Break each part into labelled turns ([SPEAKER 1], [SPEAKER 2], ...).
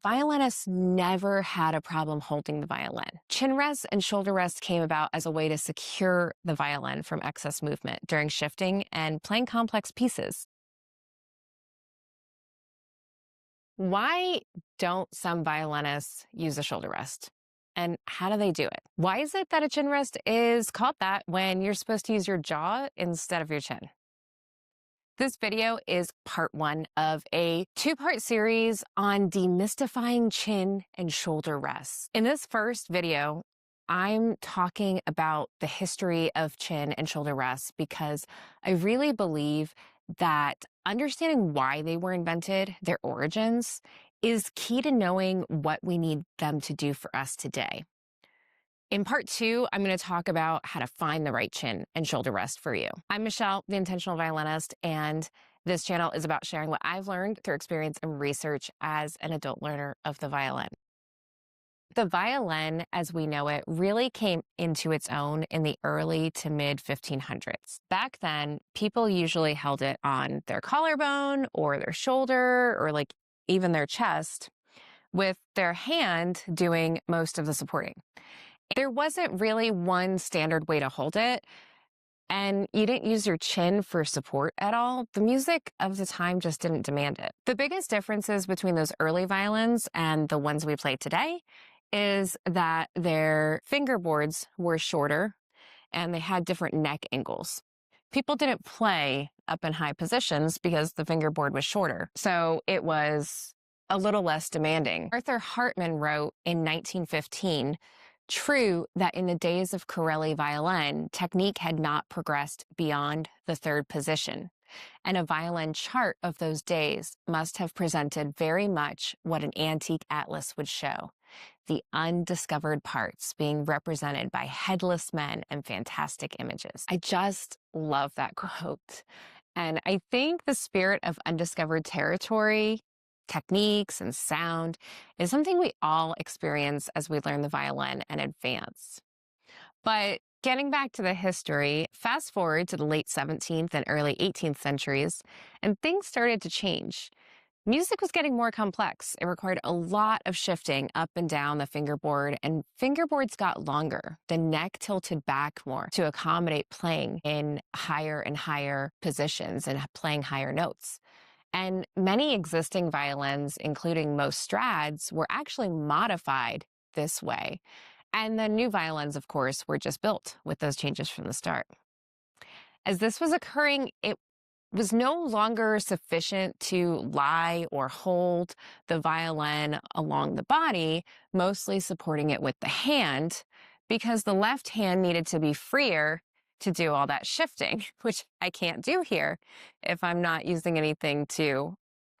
[SPEAKER 1] violinists never had a problem holding the violin. Chin rests and shoulder rests came about as a way to secure the violin from excess movement during shifting and playing complex pieces. Why don't some violinists use a shoulder rest? And how do they do it? Why is it that a chin rest is called that when you're supposed to use your jaw instead of your chin? This video is part one of a two-part series on demystifying chin and shoulder rests. In this first video, I'm talking about the history of chin and shoulder rests because I really believe that understanding why they were invented, their origins, is key to knowing what we need them to do for us today. In part two, I'm going to talk about how to find the right chin and shoulder rest for you. I'm Michelle, the Intentional Violinist, and this channel is about sharing what I've learned through experience and research as an adult learner of the violin. The violin, as we know it, really came into its own in the early to mid 1500s. Back then, people usually held it on their collarbone or their shoulder or like even their chest, with their hand doing most of the supporting. There wasn't really one standard way to hold it, and you didn't use your chin for support at all. The music of the time just didn't demand it. The biggest differences between those early violins and the ones we play today is that their fingerboards were shorter and they had different neck angles. People didn't play up in high positions because the fingerboard was shorter, so it was a little less demanding. Arthur Hartman wrote in 1915, "True that in the days of Corelli violin, technique had not progressed beyond the third position, and a violin chart of those days must have presented very much what an antique atlas would show, the undiscovered parts being represented by headless men and fantastic images." I just love that quote. And I think the spirit of undiscovered territory, techniques, and sound is something we all experience as we learn the violin and advance. But getting back to the history, fast forward to the late 17th and early 18th centuries, and things started to change. Music was getting more complex. It required a lot of shifting up and down the fingerboard, and fingerboards got longer. The neck tilted back more to accommodate playing in higher and higher positions and playing higher notes. And many existing violins, including most Strads, were actually modified this way. And the new violins, of course, were just built with those changes from the start. As this was occurring, it was no longer sufficient to lie or hold the violin along the body, mostly supporting it with the hand, because the left hand needed to be freer to do all that shifting, which I can't do here if I'm not using anything to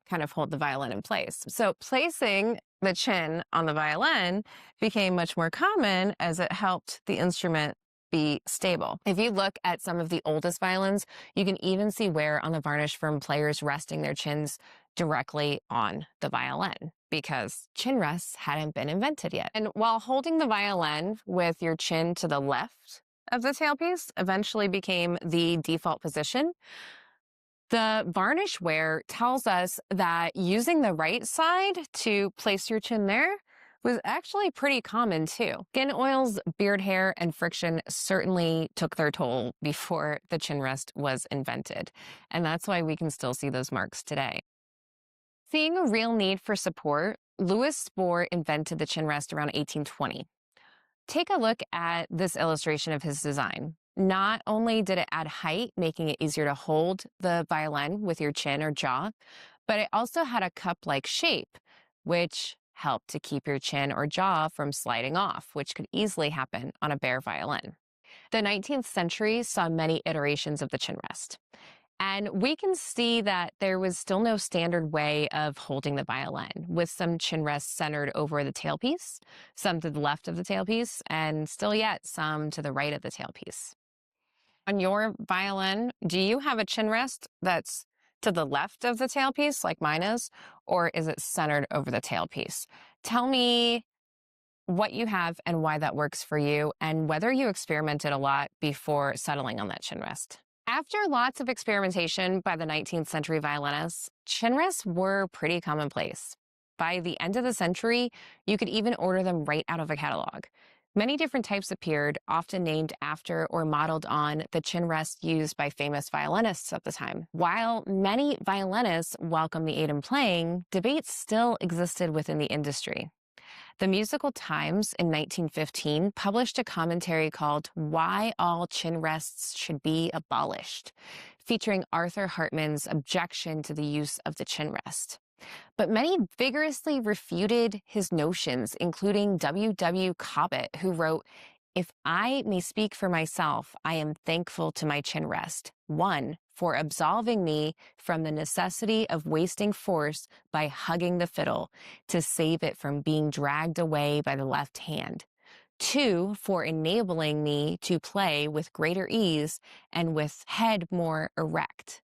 [SPEAKER 1] kind of hold the violin in place. So placing the chin on the violin became much more common as it helped the instrument be stable. If you look at some of the oldest violins, you can even see wear on the varnish from players resting their chins directly on the violin because chin rests hadn't been invented yet. And while holding the violin with your chin to the left of the tailpiece eventually became the default position, the varnish wear tells us that using the right side to place your chin there was actually pretty common too. Skin oils, beard hair, and friction certainly took their toll before the chin rest was invented, and that's why we can still see those marks today. Seeing a real need for support, Louis Spohr invented the chin rest around 1820. Take a look at this illustration of his design. Not only did it add height, making it easier to hold the violin with your chin or jaw, but it also had a cup-like shape, which helped to keep your chin or jaw from sliding off, which could easily happen on a bare violin. The 19th century saw many iterations of the chin rest. And we can see that there was still no standard way of holding the violin, with some chin rests centered over the tailpiece, some to the left of the tailpiece, and still yet some to the right of the tailpiece. On your violin, do you have a chin rest that's to the left of the tailpiece, like mine is, or is it centered over the tailpiece? Tell me what you have and why that works for you, and whether you experimented a lot before settling on that chin rest. After lots of experimentation by the 19th century violinists, chin rests were pretty commonplace. By the end of the century, you could even order them right out of a catalog. Many different types appeared, often named after or modeled on the chin rest used by famous violinists of the time. While many violinists welcomed the aid in playing, debates still existed within the industry. The Musical Times in 1915 published a commentary called Why All Chin Rests Should Be Abolished, featuring Arthur Hartman's objection to the use of the chin rest. But many vigorously refuted his notions, including W. W. Cobbett, who wrote, "If I may speak for myself, I am thankful to my chin rest. 1, for absolving me from the necessity of wasting force by hugging the fiddle to save it from being dragged away by the left hand. 2, for enabling me to play with greater ease and with head more erect.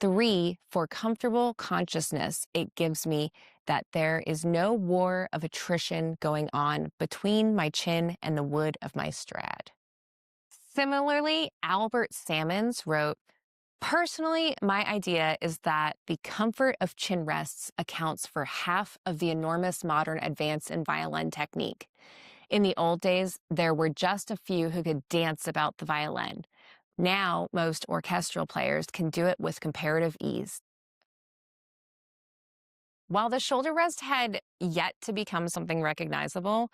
[SPEAKER 1] 3, for comfortable consciousness it gives me that there is no war of attrition going on between my chin and the wood of my strad." Similarly, Albert Salmons wrote, "Personally, my idea is that the comfort of chin rests accounts for half of the enormous modern advance in violin technique. In the old days, there were just a few who could dance about the violin. Now, most orchestral players can do it with comparative ease." While the shoulder rest had yet to become something recognizable,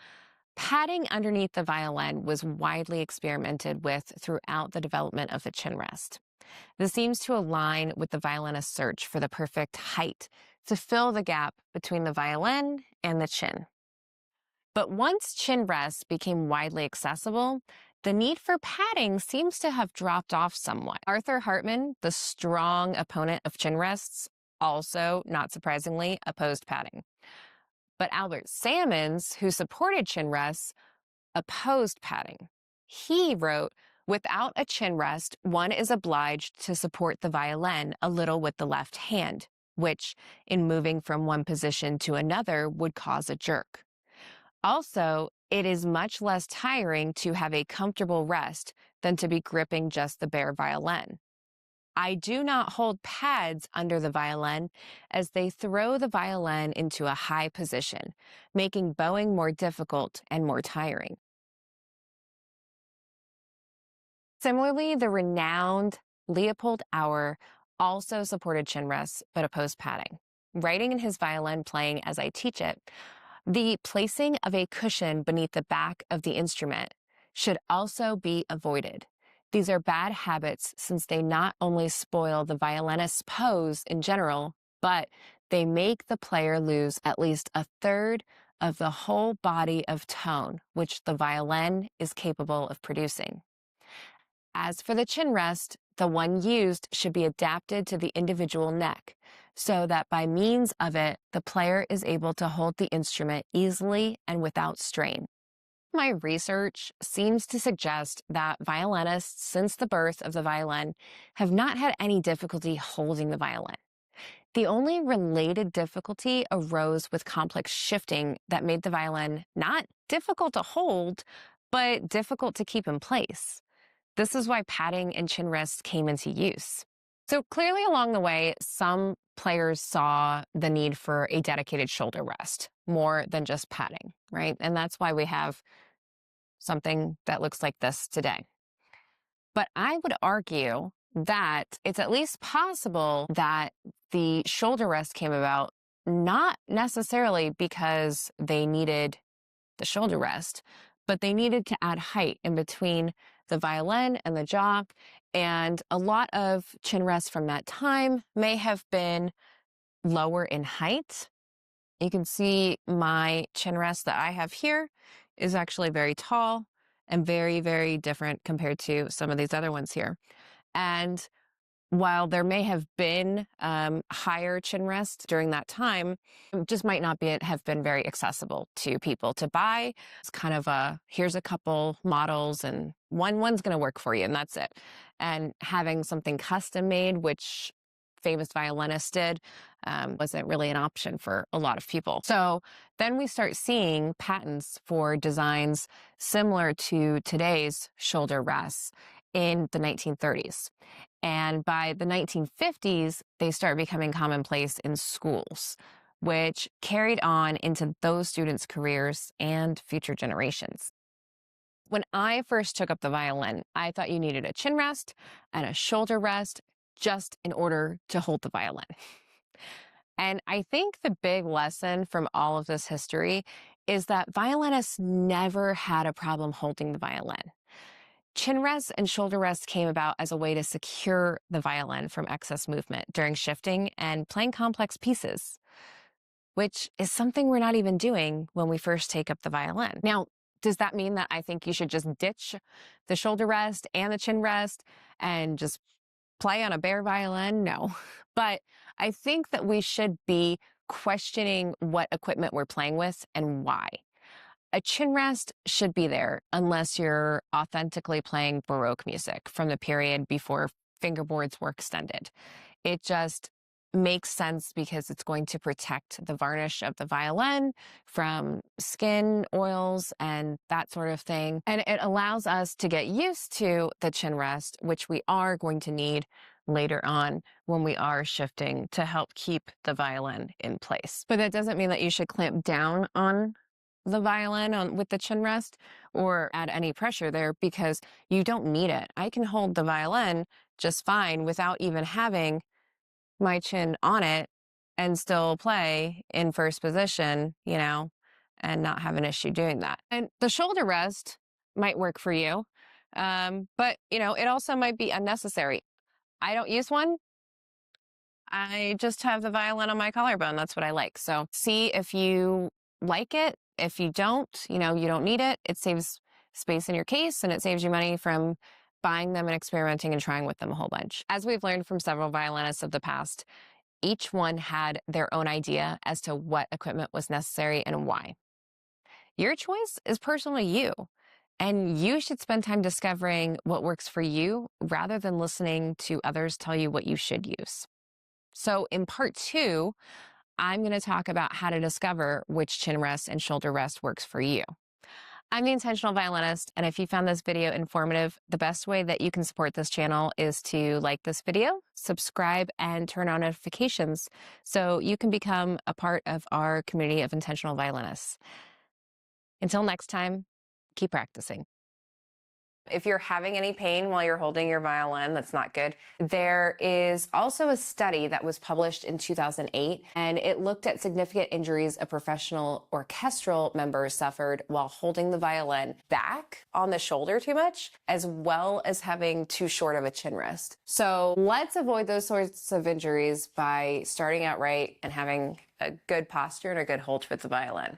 [SPEAKER 1] padding underneath the violin was widely experimented with throughout the development of the chin rest. This seems to align with the violinist's search for the perfect height to fill the gap between the violin and the chin. But once chin rests became widely accessible, the need for padding seems to have dropped off somewhat. Arthur Hartman, the strong opponent of chin rests, also, not surprisingly, opposed padding. But Albert Salmons, who supported chin rests, opposed padding. He wrote, "Without a chin rest, one is obliged to support the violin a little with the left hand, which, in moving from one position to another, would cause a jerk. Also, it is much less tiring to have a comfortable rest than to be gripping just the bare violin. I do not hold pads under the violin as they throw the violin into a high position, making bowing more difficult and more tiring." Similarly, the renowned Leopold Auer also supported chin rests but opposed padding. Writing in his Violin Playing as I Teach It, "The placing of a cushion beneath the back of the instrument should also be avoided. These are bad habits since they not only spoil the violinist's pose in general, but they make the player lose at least a third of the whole body of tone which the violin is capable of producing. As for the chin rest, the one used should be adapted to the individual neck, so that by means of it, the player is able to hold the instrument easily and without strain." My research seems to suggest that violinists, since the birth of the violin, have not had any difficulty holding the violin. The only related difficulty arose with complex shifting that made the violin not difficult to hold, but difficult to keep in place. This is why padding and chin rests came into use. So clearly along the way, some players saw the need for a dedicated shoulder rest more than just padding, right? And that's why we have something that looks like this today. But I would argue that it's at least possible that the shoulder rest came about not necessarily because they needed the shoulder rest, but they needed to add height in between the violin and the jaw. And a lot of chin rests from that time may have been lower in height. You can see my chin rest that I have here is actually very tall and very, very different compared to some of these other ones here. And while there may have been higher chin rests during that time, it just might not have been very accessible to people to buy. It's kind of here's a couple models and one's going to work for you and that's it. And having something custom made, which famous violinists did, wasn't really an option for a lot of people. So then we start seeing patents for designs similar to today's shoulder rests in the 1930s. And by the 1950s, they start becoming commonplace in schools. which carried on into those students' careers and future generations. When I first took up the violin, I thought you needed a chin rest and a shoulder rest just in order to hold the violin. And I think the big lesson from all of this history is that violinists never had a problem holding the violin. Chin rests and shoulder rests came about as a way to secure the violin from excess movement during shifting and playing complex pieces, which is something we're not even doing when we first take up the violin. Now, does that mean that I think you should just ditch the shoulder rest and the chin rest and just play on a bare violin? No. But I think that we should be questioning what equipment we're playing with and why. A chin rest should be there unless you're authentically playing Baroque music from the period before fingerboards were extended. It just makes sense because it's going to protect the varnish of the violin from skin, oils, and that sort of thing. And it allows us to get used to the chin rest, which we are going to need later on when we are shifting to help keep the violin in place. But that doesn't mean that you should clamp down on the violin with the chin rest or add any pressure there, because you don't need it. I can hold the violin just fine without even having my chin on it and still play in first position, and not have an issue doing that. And the shoulder rest might work for you, but, it also might be unnecessary. I don't use one. I just have the violin on my collarbone. That's what I like. So see if you like it. If you don't, you don't need it. It saves space in your case and it saves you money from buying them and experimenting and trying with them a whole bunch. As we've learned from several violinists of the past, each one had their own idea as to what equipment was necessary and why. Your choice is personal to you, and you should spend time discovering what works for you rather than listening to others tell you what you should use. So in part 2, I'm going to talk about how to discover which chin rest and shoulder rest works for you. I'm the Intentional Violinist, and if you found this video informative, the best way that you can support this channel is to like this video, subscribe, and turn on notifications so you can become a part of our community of intentional violinists. Until next time, keep practicing. If you're having any pain while you're holding your violin, that's not good. There is also a study that was published in 2008, and it looked at significant injuries a professional orchestral member suffered while holding the violin back on the shoulder too much, as well as having too short of a chin rest. So let's avoid those sorts of injuries by starting out right and having a good posture and a good hold with the violin.